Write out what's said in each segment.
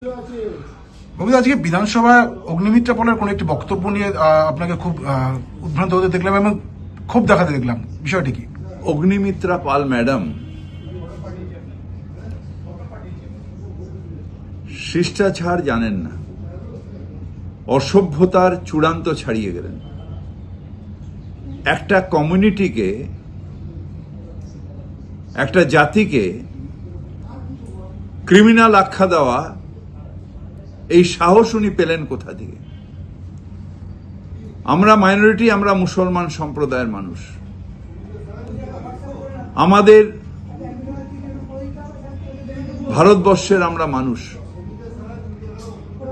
আজকে বিধানসভায় অগ্নিমিত্রা পলের কোন একটি বক্তব্য নিয়ে আপনাকে খুব উদ্ভ্রান্ত হতে দেখলাম এবং খুব দেখাতে দেখলাম, বিষয়টি কি? অগ্নিমিত্রা পাল ম্যাডাম শিষ্টাচার জানেন না, অসভ্যতার চূড়ান্ত ছাড়িয়ে গেলেন। একটা কমিউনিটিকে, একটা জাতিকে ক্রিমিনাল আখ্যা দেওয়া, এই সাহস উনি পেলেন কোথা থেকে? আমরা মাইনরিটি, আমরা মুসলমান সম্প্রদায়ের মানুষ। আমাদের ভারতবর্ষের আমরা মানুষ।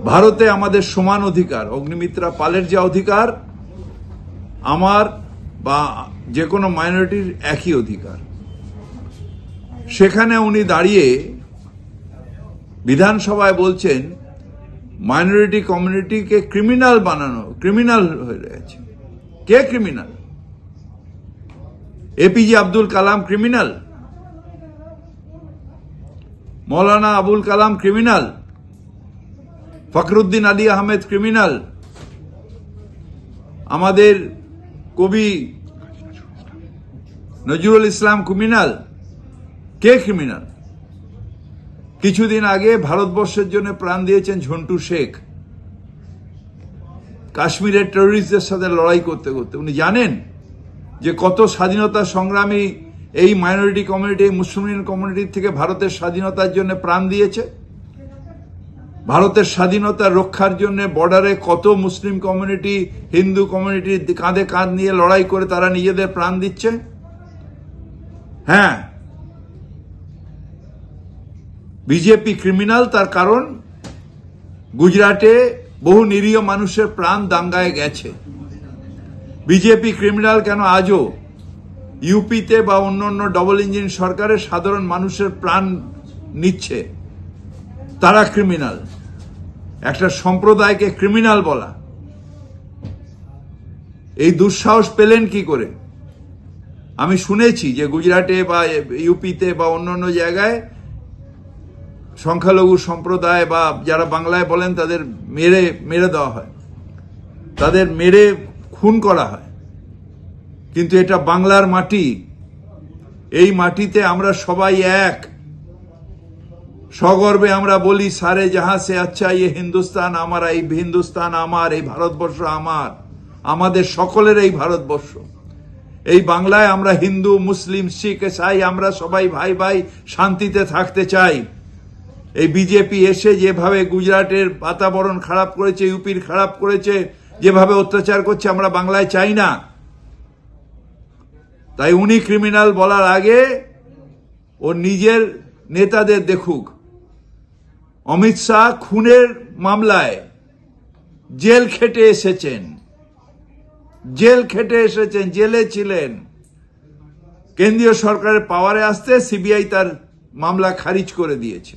ভারতে আমাদের সমান অধিকার। অগ্নিমিত্রা পালের যে অধিকার, আমার বা যে কোনো মাইনরিটির একই অধিকার। সেখানে উনি দাঁড়িয়ে বিধানসভায় বলছেন মাইনরিটি কমিউনিটিকে ক্রিমিনাল বানানো, ক্রিমিনাল হয়ে রয়েছে। কে criminal? APJ Abdul Kalam criminal? Maulana Abul Kalam criminal? Fakhruddin Ali Ahmed criminal? আমাদের কবি নজরুল ইসলাম ক্রিমিনাল? কে ক্রিমিনাল? কিছুদিন আগে ভারতবর্ষের জন্য প্রাণ দিয়েছেন ঝন্টু শেখ, কাশ্মীরের টেররিস্টদের সাথে লড়াই করতে করতে। উনি জানেন যে কত স্বাধীনতা সংগ্রামী এই মাইনরিটি কমিউনিটি, এই মুসলিম কমিউনিটি থেকে ভারতের স্বাধীনতার জন্য প্রাণ দিয়েছে। ভারতের স্বাধীনতা রক্ষার জন্য বর্ডারে কত মুসলিম কমিউনিটি, হিন্দু কমিউনিটি কাঁধে কাঁধ নিয়ে লড়াই করে তারা নিজেদের প্রাণ দিচ্ছে। হ্যাঁ, বিজেপি ক্রিমিনাল। তার কারণ গুজরাটে বহু নিরীহ মানুষের প্রাণ দাঙ্গায় গেছে। বিজেপি ক্রিমিনাল কেন আজও ইউপিতে বা অন্যান্য ডবল ইঞ্জিন সরকারের সাধারণ মানুষের প্রাণ নিচ্ছে? তারা ক্রিমিনাল। একটা সম্প্রদায়কে ক্রিমিনাল বলা, এই দুঃসাহস পেলেন কি করে? আমি শুনেছি যে গুজরাটে বা ইউপিতে বা অন্যান্য জায়গায় সংখ্যালঘু সম্প্রদায় বা যারা বাংলায় বলেন তাদের মেরে দেওয়া হয়, তাদের মেরে খুন করা হয়। কিন্তু এটা বাংলার মাটি। এই মাটিতে আমরা সবাই এক। সগর্বে আমরা বলি, সারে জাহাঁ সে আচ্ছা ইয়ে হিন্দুস্তান আমার, এই হিন্দুস্তান আমার, এই ভারতবর্ষ আমার, আমাদের সকলের এই ভারতবর্ষ। এই বাংলায় আমরা হিন্দু, মুসলিম, শিখ, ইসাই আমরা সবাই ভাই ভাই শান্তিতে থাকতে চাই। এই বিজেপি এসে যেভাবে গুজরাটের বাতাবরণ খারাপ করেছে, ইউপির খারাপ করেছে, যেভাবে অত্যাচার করছে, আমরা বাংলায় চাই না। তাই উনি ক্রিমিনাল বলার আগে ও নিজের নেতাদের দেখুক। অমিত শাহ খুনের মামলায় জেল খেটে এসেছেন, জেলে ছিলেন। কেন্দ্রীয় সরকারের পাওয়ারে আসতে সিবিআই তার মামলা খারিজ করে দিয়েছে।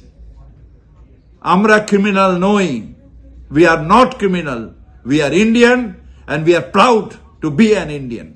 আমরা ক্রিমিনাল নই। We are not criminal. We are Indian and we are proud to be an Indian.